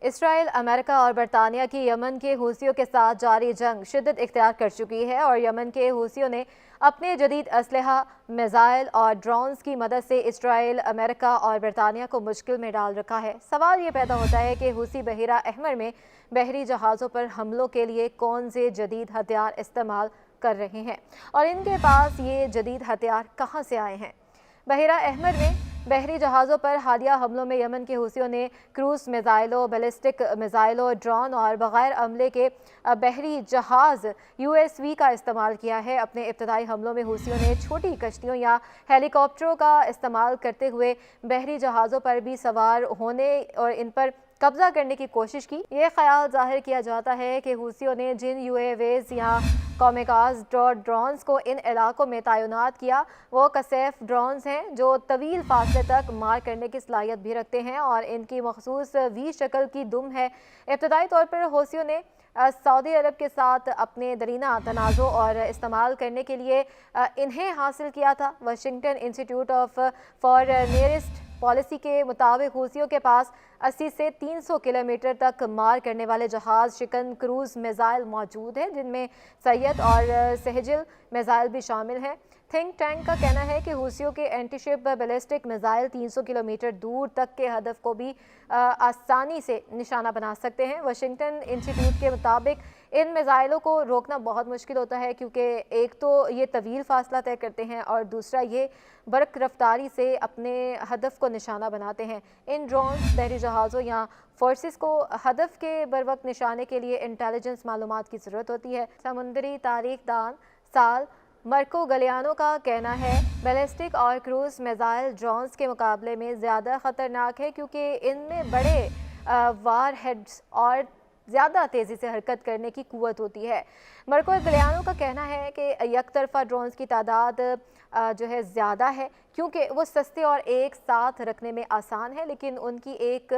اسرائیل، امریکہ اور برطانیہ کی یمن کے حوثیوں کے ساتھ جاری جنگ شدت اختیار کر چکی ہے اور یمن کے حوثیوں نے اپنے جدید اسلحہ، میزائل اور ڈرونز کی مدد سے اسرائیل، امریکہ اور برطانیہ کو مشکل میں ڈال رکھا ہے۔ سوال یہ پیدا ہوتا ہے کہ حوثی بحیرہ احمر میں بحری جہازوں پر حملوں کے لیے کون سے جدید ہتھیار استعمال کر رہے ہیں اور ان کے پاس یہ جدید ہتھیار کہاں سے آئے ہیں۔ بحیرہ احمر میں بحری جہازوں پر حالیہ حملوں میں یمن کے حوثیوں نے کروز میزائلوں، بیلسٹک میزائلوں، ڈرون اور بغیر عملے کے بحری جہاز USV کا استعمال کیا ہے۔ اپنے ابتدائی حملوں میں حوثیوں نے چھوٹی کشتیوں یا ہیلی کاپٹروں کا استعمال کرتے ہوئے بحری جہازوں پر بھی سوار ہونے اور ان پر قبضہ کرنے کی کوشش کی۔ یہ خیال ظاہر کیا جاتا ہے کہ حوثیوں نے جن UAVs یا کامیکاز ڈرونز کو ان علاقوں میں تعینات کیا وہ کثیف ڈرونز ہیں جو طویل فاصلے تک مار کرنے کی صلاحیت بھی رکھتے ہیں اور ان کی مخصوص وی شکل کی دم ہے۔ ابتدائی طور پر حوثیوں نے سعودی عرب کے ساتھ اپنے درینہ تنازع اور استعمال کرنے کے لیے انہیں حاصل کیا تھا۔ واشنگٹن انسٹی ٹیوٹ آف فارن نیئرسٹ پالیسی کے مطابق حوثیوں کے پاس 80 سے 300 کلومیٹر تک مار کرنے والے جہاز شکن کروز میزائل موجود ہیں، جن میں سید اور سہجل میزائل بھی شامل ہیں۔ تھنک ٹینک کا کہنا ہے کہ حوثیوں کے اینٹی شپ بیلسٹک میزائل 300 کلومیٹر دور تک کے ہدف کو بھی آسانی سے نشانہ بنا سکتے ہیں۔ واشنگٹن انسٹی ٹیوٹ کے مطابق ان میزائلوں کو روکنا بہت مشکل ہوتا ہے کیونکہ ایک تو یہ طویل فاصلہ طے کرتے ہیں اور دوسرا یہ برق رفتاری سے اپنے ہدف کو نشانہ بناتے ہیں۔ ان ڈرونز، بحری جہازوں یا فورسز کو ہدف کے بروقت نشانے کے لیے انٹیلیجنس معلومات کی ضرورت ہوتی ہے۔ سمندری تاریخ دان سال مرکو گلیانو کا کہنا ہے بیلسٹک اور کروز میزائل ڈرونز کے مقابلے میں زیادہ خطرناک ہے کیونکہ ان میں بڑے وار ہیڈز اور زیادہ تیزی سے حرکت کرنے کی قوت ہوتی ہے۔ مرکو گلیانو کا کہنا ہے کہ یک طرفہ ڈرونز کی تعداد جو ہے زیادہ ہے کیونکہ وہ سستے اور ایک ساتھ رکھنے میں آسان ہے، لیکن ان کی ایک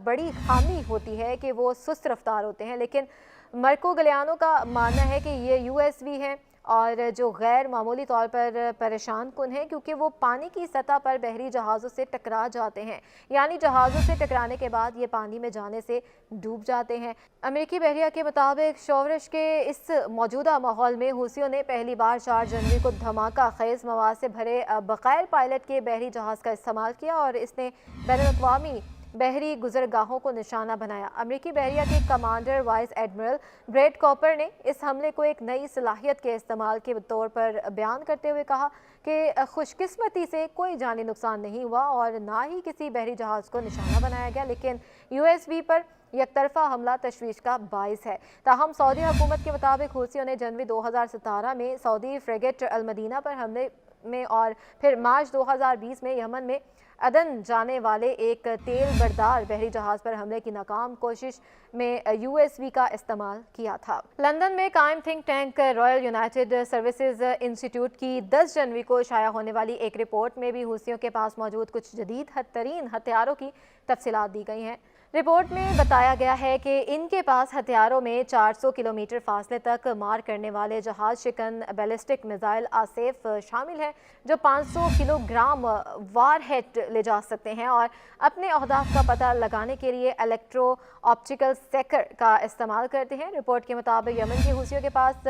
بڑی خامی ہوتی ہے کہ وہ سست رفتار ہوتے ہیں۔ لیکن مرکو گلیانو کا ماننا ہے کہ یہ USV ہیں اور جو غیر معمولی طور پر پریشان کن ہیں کیونکہ وہ پانی کی سطح پر بحری جہازوں سے ٹکرا جاتے ہیں، یعنی جہازوں سے ٹکرانے کے بعد یہ پانی میں جانے سے ڈوب جاتے ہیں۔ امریکی بحریہ کے مطابق شورش کے اس موجودہ ماحول میں حوثیوں نے پہلی بار 4 جنوری کو دھماکہ خیز مواد سے بھرے بغیر پائلٹ کے بحری جہاز کا استعمال کیا اور اس نے بین الاقوامی بحری گزرگاہوں کو نشانہ بنایا۔ امریکی بحریہ کے commander vice admiral Brett Cooper نے اس حملے کو ایک نئی صلاحیت کے استعمال کے طور پر بیان کرتے ہوئے کہا کہ خوش قسمتی سے کوئی جانی نقصان نہیں ہوا اور نہ ہی کسی بحری جہاز کو نشانہ بنایا گیا، لیکن USV پر یک طرفہ حملہ تشویش کا باعث ہے۔ تاہم سعودی حکومت کے مطابق حوثیوں نے جنوری 2017 میں سعودی فریگیٹ المدینہ پر حملے میں اور پھر مارچ 2020 میں یمن میں عدن جانے والے ایک تیل بردار بحری جہاز پر حملے کی ناکام کوشش میں USV کا استعمال کیا تھا۔ لندن میں قائم think tank Royal United services انسٹی ٹیوٹ کی 10 جنوری کو شائع ہونے والی ایک رپورٹ میں بھی حوثیوں کے پاس موجود کچھ جدید ترین ہتھیاروں کی تفصیلات دی گئی ہیں۔ رپورٹ میں بتایا گیا ہے کہ ان کے پاس ہتھیاروں میں 400 کلومیٹر فاصلے تک مار کرنے والے جہاز شکن بیلسٹک میزائل آصف شامل ہیں جو 500 کلو گرام وار ہیڈ لے جا سکتے ہیں اور اپنے اہداف کا پتہ لگانے کے لیے الیکٹرو آپٹیکل سیکر کا استعمال کرتے ہیں۔ رپورٹ کے مطابق یمن کے حوثیوں کے پاس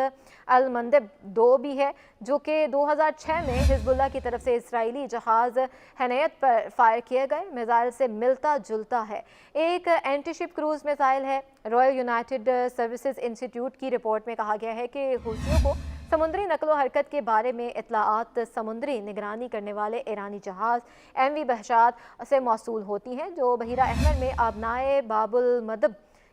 المندب 2 بھی ہے جو کہ 2006 میں حزب اللہ کی طرف سے اسرائیلی جہاز حنیت پر فائر کیے گئے میزائل سے ملتا جلتا ہے۔ ایک اینٹی شپ کروز میزائل ہے۔ رائل یونائٹڈ سروسز انسٹی ٹیوٹ کی رپورٹ میں کہا گیا ہے کہ حوثیوں کو سمندری نقل و حرکت کے بارے میں اطلاعات سمندری نگرانی کرنے والے ایرانی جہاز MV بحشات سے موصول ہوتی ہیں جو بحیرہ احمر میں آبنائے باب المندب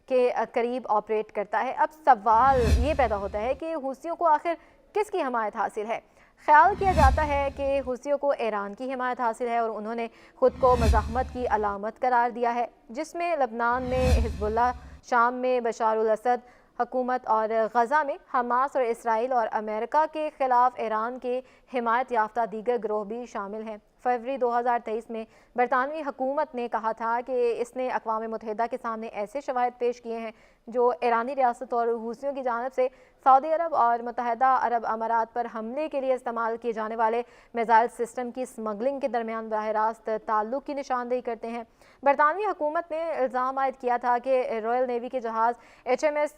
کے قریب آپریٹ کرتا ہے۔ اب سوال یہ پیدا ہوتا ہے کہ حوثیوں کو آخر کس کی حمایت حاصل ہے؟ خیال کیا جاتا ہے کہ حوثیوں کو ایران کی حمایت حاصل ہے اور انہوں نے خود کو مزاحمت کی علامت قرار دیا ہے، جس میں لبنان میں حزب اللہ، شام میں بشار الاسد حکومت اور غزہ میں حماس اور اسرائیل اور امریکہ کے خلاف ایران کے حمایت یافتہ دیگر گروہ بھی شامل ہیں۔ फरवरी 2023 में बरतानवी हुकूमत ने कहा था कि इसने अक़वाम मुत्तहिदा के सामने ऐसे शवाहिद पेश किए हैं जो ईरानी रियासत और हूसियों की जानिब से सऊदी अरब और मुत्तहिदा अरब अमारात पर हमले के लिए इस्तेमाल किए जाने वाले मिसाइल सिस्टम की स्मगलिंग के दरमियान बराह रास्त ताल्लुक़ की निशानदेही करते हैं। बरतानवी हुकूमत ने इल्ज़ाम आयद किया था कि रॉयल नेवी के जहाज़ HMS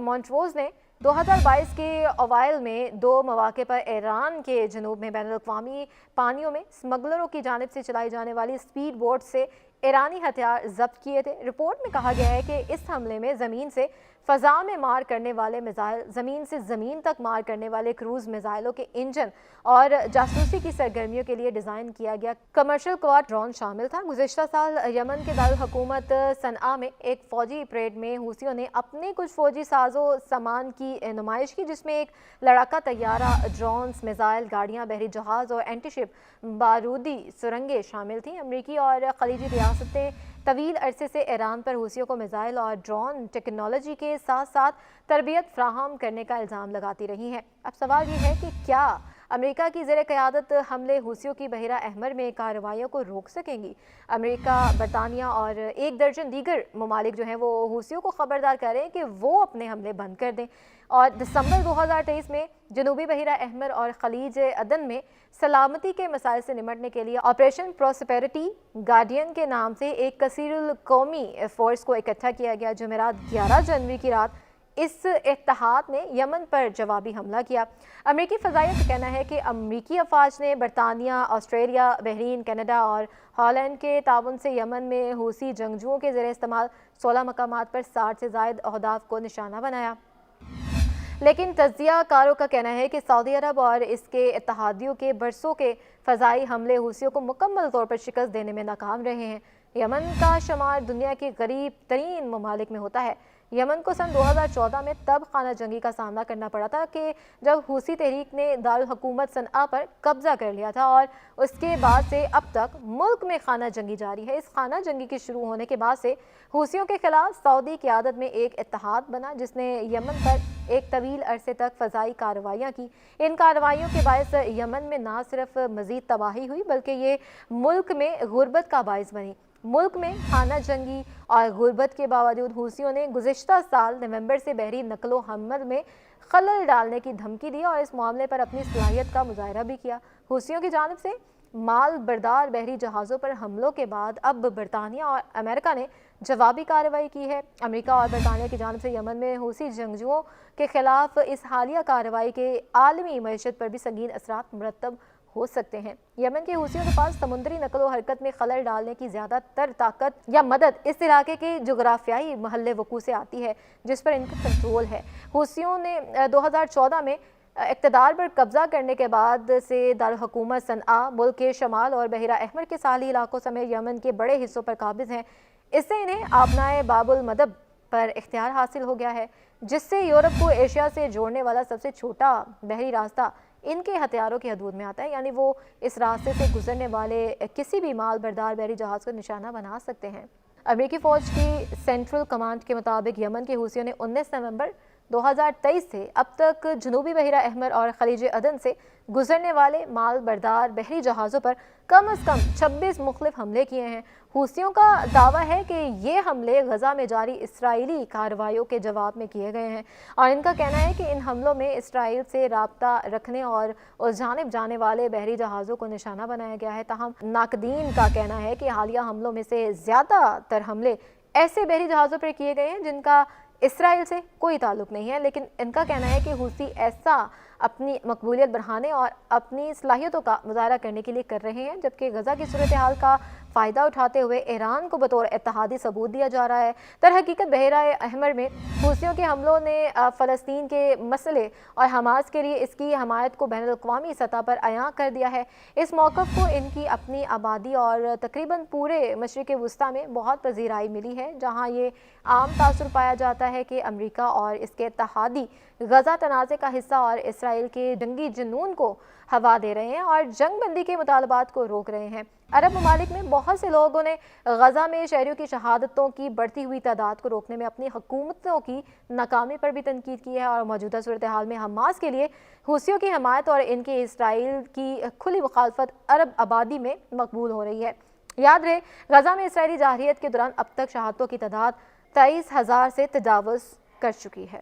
मॉन्ट्रोज़ ने 2022 के अवाइल में 2 मौक़े पर ईरान के जनूब में बैनुल-अक़वामी पानियों में स्मगलरों की जानिब से चलाई जाने वाली स्पीड बोट से ईरानी हथियार जब्त किए थे। रिपोर्ट में कहा गया है कि इस हमले में ज़मीन से फ़ज़ा में मार करने वाले मिसाइल, ज़मीन से ज़मीन तक मार करने वाले क्रूज़ मिसाइलों के इंजन और जासूसी की सरगर्मियों के लिए डिज़ाइन किया गया कमर्शियल क्वाड ड्रोन शामिल था। गुज़िश्ता साल यमन के दारुल हुकूमत सनआ में एक फ़ौजी परेड में हूसियों ने अपने कुछ फ़ौजी साजो सामान की नुमाइश की, जिसमें एक लड़ाका तैयारा, ड्रोन्स, मिसाइल, गाड़ियाँ, बहरी जहाज़ और एंटीशिप बारूदी सुरंगें शामिल थीं। अमरीकी और खलीजी रियासतें तवील अरसे से ईरान पर हूसियों को मिसाइल और ड्रोन टेक्नोलॉजी के साथ साथ तरबियत फ्राहम करने का इल्ज़ाम लगाती रही हैं। अब सवाल ये है कि क्या अमेरिका की ज़ेर क़यादत हमले हूसियों की बहिरा अहमर में कार्रवाइयों को रोक सकेंगी? अमेरिका, बरतानिया और एक दर्जन दीगर ममालिक जो हैं वो हूसियों को ख़बरदार करें कि वो अपने हमले बंद कर दें। और दिसंबर 2023 में जनूबी बहिरा अहमर और खलीज अदन में सलामती के मसाइल से निमटने के लिए ऑपरेशन प्रॉस्पेरिटी गार्डियन के नाम से एक कसीरुल कौमी फ़ोर्स को इकट्ठा किया गया। जुमेरात 11 जनवरी की रात इस इत्तेहाद ने यमन पर जवाबी हमला किया। अमेरिकी फ़ज़ाइया का कहना है कि अमेरिकी अफवाज ने बरतानिया, ऑस्ट्रेलिया, बहरीन, कनाडा और हॉलैंड के ताउन से यमन में हूसी जंगजुओं के ज़रिए इस्तेमाल 16 मकामात पर 60 से ज़ायद अहदाफ को निशाना बनाया। लेकिन तज्ज़िया कारों का कहना है कि सऊदी अरब और इसके इत्तेहादियों के बरसों के फ़ज़ाई हमले हूसियों को मुकम्मल तौर पर शिकस्त देने में नाकाम रहे हैं। यमन का शुमार दुनिया के गरीब तरीन ममालिक में होता है। यमन को सन 2014 में तब खाना जंगी का सामना करना पड़ा था कि जब हूसी तहरीक ने दारुल हुकूमत सनआ पर कब्जा कर लिया था, और उसके बाद से अब तक मुल्क में खाना जंगी जारी है। इस खाना जंगी के शुरू होने के बाद से हूसियों के खिलाफ सऊदी क़यादत में एक इत्तेहाद बना, जिसने यमन पर एक तवील अरसे तक फ़ज़ाई कार्रवाइयाँ की। इन कार्रवाइयों के बायस यमन में ना सिर्फ मज़ीद तबाही हुई बल्कि ये मुल्क में गुर्बत का बायस बनी। मुल्क में खाना जंगी और गुर्बत के बावजूद हूसियों ने गुज़िश्ता साल नवंबर से बहरी नकलो हमल में खलल डालने की धमकी दी और इस मामले पर अपनी सलाहियत का मुजाहरा भी किया। हूसियों की जानिब से माल बरदार बहरी जहाज़ों पर हमलों के बाद अब बरतानिया और अमेरिका ने जवाबी कार्रवाई की है। अमेरिका और बरतानिया की जानिब से यमन में हूसी जंगजुओं के खिलाफ इस हालिया कार्रवाई के आलमी मईशत पर भी संगीन असरात मुरतब हो सकते हैं। यमन के हूसियों के पास समुद्री नकलो हरकत में खलल डालने की ज़्यादातर ताकत या मदद इस इलाके के जोग्राफियाई महल्ले वकू से आती है, जिस पर इनका कंट्रोल है। हूसियों ने 2014 में इक़्तिदार पर कब्जा करने के बाद से दारुल हुकूमत सनआ, मुल्क के शमाल और बहिरा अहमर के साहली इलाकों समेत यमन के बड़े हिस्सों पर काबिज हैं। इससे इन्हें आबनाए बाबुल मदब पर इख्तियार हासिल हो गया है, जिससे यूरोप को एशिया से जोड़ने वाला सबसे छोटा बहरी रास्ता इनके हथियारों की हदूद में आता है। यानी वो इस रास्ते से गुजरने वाले किसी भी माल बरदार बहरी जहाज़ को निशाना बना सकते हैं। अमेरिकी फ़ौज की सेंट्रल कमांड के मुताबिक यमन के हूसियों ने 19 नवंबर 2023 से अब तक जनूबी बहिरा अहमर और खलीज अदन से गुजरने वाले माल बरदार बहरी जहाज़ों पर कम अज़ कम 26 मुख्तलिफ हमले किए हैं। हूसियों का दावा है कि ये हमले गज़ा में जारी इसराइली कार्रवाइयों के जवाब में किए गए हैं, और इनका कहना है कि इन हमलों में इसराइल से राब्ता रखने और उस जानिब जाने वाले बहरी जहाज़ों को निशाना बनाया गया है। ताहम नाकदीन का कहना है कि हालिया हमलों में से ज़्यादातर हमले ऐसे बहरी जहाज़ों पर किए गए हैं जिनका इसराइल से कोई ताल्लुक़ नहीं है, लेकिन इनका कहना है कि हूसी ऐसा अपनी मकबूलियत बढ़ाने और अपनी सलाहियतों का मुजाहरा करने के लिए कर रहे हैं, जबकि गज़ा की सूरत हाल का फ़ायदा उठाते हुए ईरान को बतौर इत्तेहादी सबूत दिया जा रहा है। दर हकीकत बहरा अहमर में हूसियों के हमलों ने फ़लस्तीन के मसले और हमास के लिए इसकी हमायत को बैनुल-अक़वामी सतह पर अयां कर दिया है। इस मौक़िफ़ को इनकी अपनी आबादी और तकरीबन पूरे मशरिक़ वुस्ता में बहुत पज़ीराई मिली है, जहाँ ये आम तासुर पाया जाता है कि अमरीका और इसके इत्तेहादी गज़ा तनाज़े का हिस्सा और इसराइल के जंगी जुनून को हवा दे रहे हैं और जंग बंदी के मुतालबात को रोक रहे हैं। अरब ममालिक में बहुत से लोगों ने गजा में शहरियों की शहादतों की बढ़ती हुई तादाद को रोकने में अपनी हुकूमतों की नाकामी पर भी तनकीद की है और मौजूदा सूरत हाल में हमास के लिए हुसियों की हमायत और इनके इसराइल की खुली मुखालफत अरब आबादी में मकबूल हो रही है। याद रहे, गजा में इसराइली जारहियत के दौरान अब तक शहादतों की तादाद 23,000 से तजावुज़ कर चुकी है।